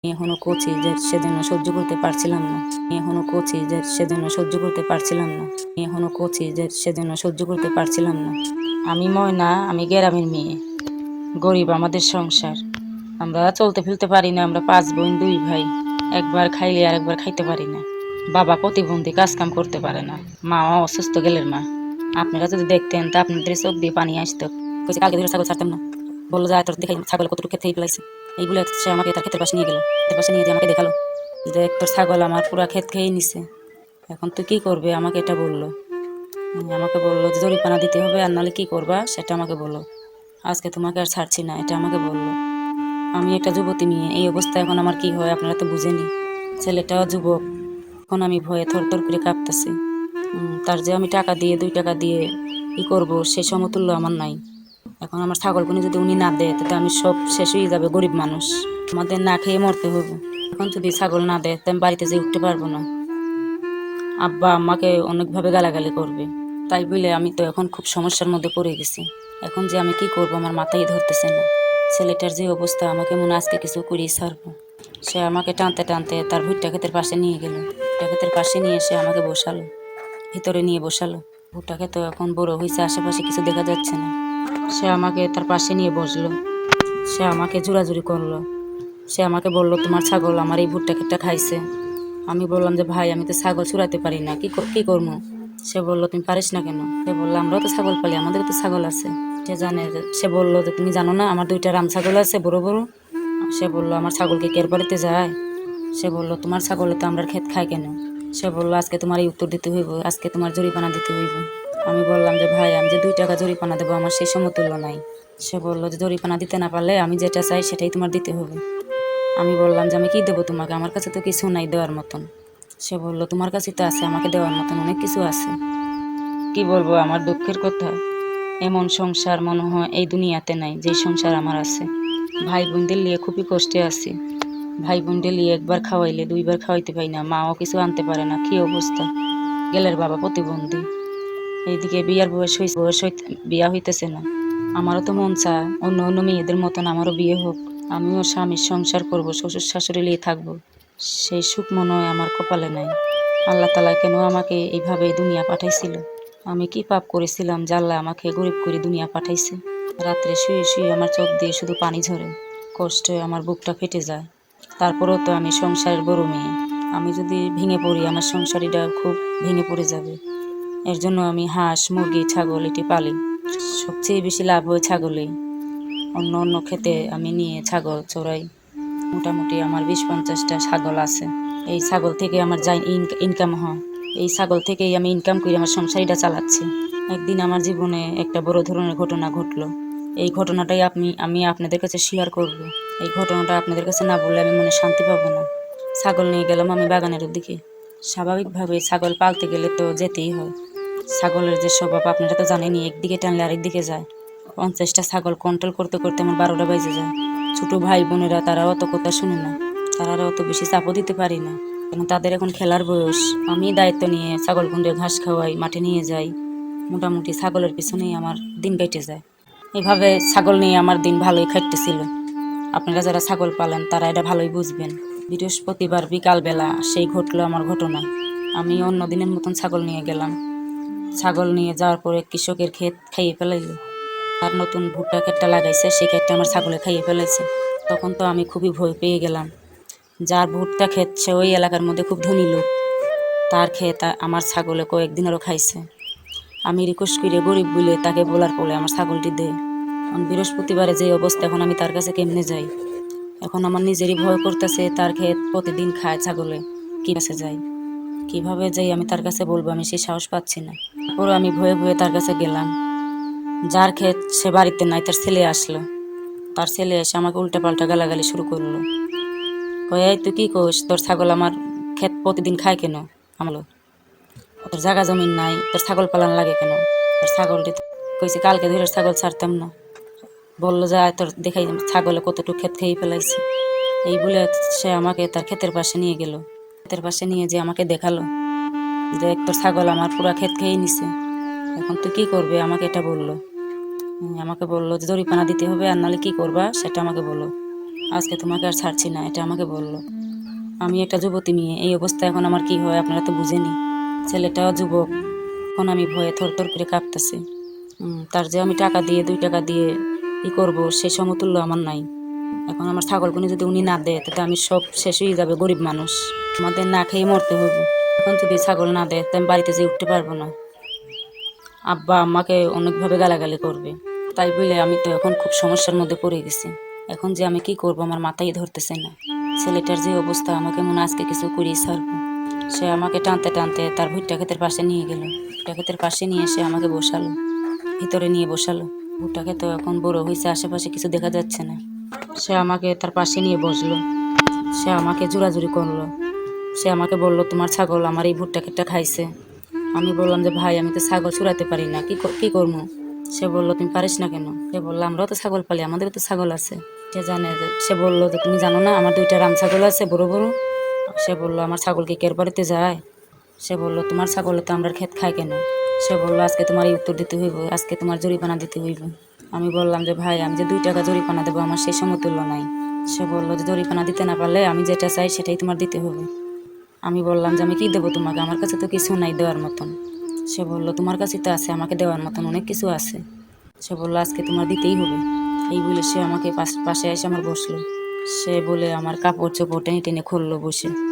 এখনো কচি যে সেজন্য সহ্য করতে পারছিলাম না। এখনো কচি যে সেজন্য সহ্য করতে পারছিলাম না। এখনো কচি যে সেজন্য সহ্য করতে পারছিলাম না। আমি ময়না, আমি গ্রামের মেয়ে। গরিব আমাদের সংসার। আমরা চলতে ফিরতে পারি না। আমরা 5 বোন 2 ভাই। একবার খাইলে আর একবার খাইতে পারি না। বাবা প্রতিবন্ধী, কাজ কাম করতে পারে না। মা অসুস্থ গেলের মা। আপনারা যদি দেখতেন তা আপনাদের চোখ দিয়ে পানি আসতো। কইছে কালকে ধরে ছাগল ছাড়তাম না। বললো যে তোর দেখাই ছাগল কতটুকু খেতে ফেলাইছে। এইগুলো সে আমাকে তার ক্ষেতের পাশে নিয়ে গেল। ক্ষেতের পাশে নিয়ে আমাকে দেখালো যে তোর ছাগল আমার পুরা ক্ষেত খেয়ে নিছে। এখন তুই কি করবে আমাকে এটা বললো। আমাকে বললো যে জরিপানা দিতে হবে, আর নাহলে কি করবা সেটা আমাকে বলো। আজকে তোমাকে আর ছাড়ছি না, এটা আমাকে বললো। আমি একটা যুবতী মেয়ে, এই অবস্থা এখন আমার কি হয় আপনারা তো বুঝেনি। ছেলেটাও যুবক। এখন আমি ভয়ে থরথর করে কাঁপতেছি। তার যে আমি টাকা দিয়ে 2 টাকা দিয়ে কি করব সে সমতুল্য আমার নাই। এখন আমার ছাগলগুনি যদি উনি না দেয় তাতে আমি সব শেষ হয়ে যাবে। গরিব মানুষ, আমাদের না খেয়ে মরতে হবে। এখন যদি ছাগল না দেয় তাই আমি বাড়িতে যেয়ে উঠতে পারবো না। আব্বা আম্মাকে অনেকভাবে গালাগালি করবে। তাই বলে আমি তো এখন খুব সমস্যার মধ্যে পড়ে গেছি। এখন যে আমি কি করব আমার মাথায় ধরতেছে না। ছেলেটার যে অবস্থা, আমাকে মনে আজকে কিছু করেই ছাড়বো। সে আমাকে টানতে টানতে তার ভুট্টা ক্ষেতের পাশে নিয়ে গেল। ভুট্টা ক্ষেতের পাশে নিয়ে সে আমাকে বসালো, ভিতরে নিয়ে বসালো। ভুট্টা ক্ষেত এখন বড় হয়েছে, আশেপাশে কিছু দেখা যাচ্ছে না। সে আমাকে তার পাশে নিয়ে বসলো। সে আমাকে জোরাজুরি করলো। সে আমাকে বলল তোমার ছাগল আমার এই ভুট্টা ক্ষেতটা খাইছে। আমি বললাম যে ভাই আমি তো ছাগল ছুড়াতে পারি না, কি করবো। সে বলল তুমি পারিস না কেন। সে বললো আমরাও তো ছাগল পালি, আমাদেরও তো ছাগল আছে। সে জানে সে বলল যে তুমি জানো না আমার 2টা রাম ছাগল আছে বড় বড়। সে বলল আমার ছাগলকে কের বাড়িতে যায়। সে বলল তোমার ছাগলে তো আমরা ক্ষেত খাই কেন। সে বলল আজকে তোমার এই উত্তর দিতে হইব, আজকে তোমার জরিপানা দিতে হইব। আমি বললাম যে ভাই আমি যে 2 টাকা জরিপানা দেবো আমার সেই সমতুল্য নাই। সে বলল যে জরিপানা দিতে না পারলে আমি যেটা চাই সেটাই তোমার দিতে হবে। আমি বললাম যে আমি কি দেবো তোমাকে, আমার কাছে তো কিছু নাই দেওয়ার মতন। সে বলল তোমার কাছে তো আছে, আমাকে দেওয়ার মতন অনেক কিছু আছে। কি বলবো আমার দুঃখের কথা। এমন সংসার মনে হয় এই দুনিয়াতে নাই যে সংসার আমার আছে। ভাই বোনদের নিয়ে খুবই কষ্টে আছি। ভাই বোনদের নিয়ে একবার খাওয়াইলে 2বার খাওয়াইতে পাই না, মাও কিছু আনতে পারে না। কি অবস্থা। গেলের বাবা প্রতিবন্ধী। এইদিকে বিয়ার বয়স বিয়া হইতেছে না। আমারও তো মন চায় অন্য অন্য মেয়েদের মতন আমারও বিয়ে হোক, আমিও স্বামীর সংসার করব, শ্বশুর শাশুড়ি নিয়ে থাকবো। সেই সুখ মনে হয় আমার কপালে নাই। আল্লাহ তালা কেন আমাকে এইভাবে দুনিয়া পাঠাইছিল। আমি কি পাপ করেছিলাম যে আল্লাহ আমাকে গরিব করে দুনিয়া পাঠাইছে। রাত্রে শুয়ে শুয়ে আমার চোখ দিয়ে শুধু পানি ঝরে, কষ্টে আমার বুকটা ফেটে যায়। তারপরেও তো আমি সংসারের বড় মেয়ে। আমি যদি ভেঙে পড়ি আমার সংসারীটা খুব ভেঙে পড়ে যাবে। এর জন্য আমি হাঁস মুরগি ছাগল এটি পালি। সবচেয়ে বেশি লাভ হয় ছাগলেই। অন্য অন্য ক্ষেতে আমি নিয়ে ছাগল চড়াই। মোটামুটি আমার 20-50টা ছাগল আছে। এই ছাগল থেকে আমার যা ইনকাম হয়, এই ছাগল থেকেই আমি ইনকাম করে আমার সংসারটা চালাচ্ছি। একদিন আমার জীবনে একটা বড় ধরনের ঘটনা ঘটলো। এই ঘটনাটাই আমি আপনাদের কাছে শেয়ার করব। এই ঘটনাটা আপনাদের কাছে না বললে আমি মনে শান্তি পাবো না। ছাগল নিয়ে গেলাম আমি বাগানের দিকে। স্বাভাবিকভাবে ছাগল পালতে গেলে তো যেতেই হয়। ছাগলের যে স্বভাব আপনারা তো জানেনই, একদিকে টানলে আরেকদিকে যায়। 50টা ছাগল কন্ট্রোল করতে করতে আমার 12টা বাজে যায়। ছোট ভাই বোনেরা তারা অত কথা শুনে না, তারা অত বেশি চাপও দিতে পারি না, কারণ তাদের এখন খেলার বয়স। আমি দায়িত্ব নিয়ে ছাগল কুণ্ডে ঘাস খাওয়াই, মাঠে নিয়ে যাই। মোটামুটি ছাগলের পিছনেই আমার দিন কেটে যায়। এভাবে ছাগল নিয়ে আমার দিন ভালোই কাটতেছিল। আপনারা যারা ছাগল পালেন তারা এটা ভালোই বুঝবেন। বৃহস্পতিবার বিকালবেলা সেই ঘটলো আমার ঘটনা। আমি অন্য দিনের মতন ছাগল নিয়ে গেলাম। ছাগল নিয়ে যাওয়ার পরে কৃষকের ক্ষেত খাইয়ে ফেলাইল। আর নতুন ভুট্টা ক্ষেতটা লাগাইছে সেই ক্ষেতটা আমার ছাগলে খাইয়ে ফেলেছে। তখন তো আমি খুবই ভয় পেয়ে গেলাম। যার ভুট্টা ক্ষেত সে ওই এলাকার মধ্যে খুব ধনী লোক, তার ক্ষেত আমার ছাগলে কয়েকদিনেরও খাইছে। আমি রিকোয়েস্ট করে গরিব বলে তাকে বলার পরে আমার ছাগলটি দেয়। বৃহস্পতিবারে যে অবস্থা, এখন আমি তার কাছে কেমনে যাই। এখন আমার নিজেরই ভয় করতেছে, তার ক্ষেত প্রতিদিন খায় ছাগলে, কি কাছে যাই, কিভাবে যাই আমি তার কাছে বলবো, আমি সেই সাহস পাচ্ছি না। তারপরে আমি ভয়ে ভয়ে তার কাছে গেলাম। যার ক্ষেত সে বাড়িতে নাই, তার ছেলে আসলো। তার ছেলে এসে আমাকে উল্টাপাল্টা গালাগালি শুরু করলো। কয়ে এই তুই কি কোস, তোর ছাগল আমার ক্ষেত প্রতিদিন খায় কেন। আমলো তোর জায়গা জমিন নাই, তোর ছাগল পালন লাগে কেন। তোর ছাগলটি কইছে কালকে ধরে ছাগল ছাড়তাম না। বললো যে তোর দেখাই ছাগলে কতটুকু ক্ষেত খেয়ে ফেলাইছে। এই বলে সে আমাকে তার ক্ষেতের পাশে নিয়ে গেল। ক্ষেতের পাশে নিয়ে যে আমাকে দেখালো যে তোর ছাগল আমার পুরা ক্ষেত খেয়ে নিছে, এখন তুই কি করবে আমাকে এটা বললো। আমাকে বললো যে জরিপানা দিতে হবে, আর নাহলে কি করবা সেটা আমাকে বলো। আজকে তোমাকে আর ছাড়ছি না, এটা আমাকে বলল। আমি একটা যুবতী মেয়ে, এই অবস্থা এখন আমার কি হয় আপনারা তো বুঝেনি। ছেলেটাও যুবক, এখন আমি ভয়ে থরথর করে কাঁপতেছি। তার যে আমি টাকা দিয়ে 2 টাকা দিয়ে ই করবো সে সমতুল্য আমার নাই। এখন আমার ছাগলগুনি যদি উনি না দেয় তাতে আমি সব শেষ হয়ে যাবে, গরিব মানুষ, আমাদের না খেয়ে মরতে হবে। এখন যদি ছাগল না দেয় তো আমি বাড়িতে যেয়ে উঠতে পারবো না, আব্বা আম্মাকে অনেকভাবে গালাগালি করবে। তাই বলে আমি তো এখন খুব সমস্যার মধ্যে পড়ে গেছি। এখন যে আমি কি করব আমার মাথায় ধরতেছে না। ছেলেটার যে অবস্থা, আমাকে মনে আজকে কিছু করেই ছাড়বো। সে আমাকে টানতে টানতে তার ভুট্টা ক্ষেতের পাশে নিয়ে গেল। ভুট্টা ক্ষেতের পাশে নিয়ে এসে আমাকে বসালো, ভিতরে নিয়ে বসালো। ভুট্টা ক্ষেত এখন বড় হয়েছে, আশেপাশে কিছু দেখা যাচ্ছে না। সে আমাকে তার পাশে নিয়ে বসলো, সে আমাকে জোরাজুরি করলো। সে আমাকে বলল, তোমার ছাগল আমার এই ভুট্টা ক্ষেতটা খাইছে। আমি বললাম যে ভাই আমি তো ছাগল চুরাতে পারি না, কি করবো। সে বলল, তুমি পারিস না কেন? সে বললো, আমরাও তো ছাগল পালি, আমাদেরও তো ছাগল আছে। সে জানে সে বললো যে তুমি জানো না আমার 2টা রাম ছাগল আছে বড় বড়। সে বললো, আমার ছাগল কি কের বাড়িতে যায়? সে বললো, তোমার ছাগলে তো আমরা ক্ষেত খাই কেন? সে বললো, আজকে তোমার এই উত্তর দিতে হইব, আজকে তোমার জরিপানা দিতে হইব। আমি বললাম যে ভাই আমি যে 2 টাকা জরিপানা দেবো আমার সেই সমতুল্য নাই। সে বললো যে জরিপানা দিতে না পারলে আমি যেটা চাই সেটাই তোমার দিতে হবে। আমি বললাম যে আমি কি দেবো তোমাকে, আমার কাছে তো কিছু নাই দেওয়ার মতন। সে বললো, তোমার কাছে তো আছে, আমাকে দেওয়ার মতন অনেক কিছু আছে। সে বললো, আজকে তোমার দিতেই হবে। এই বলে সে আমাকে পাশে এসে আমার বসলো। সে বলে আমার কাপড় চোপড় টেনে টেনে খুললো বসে।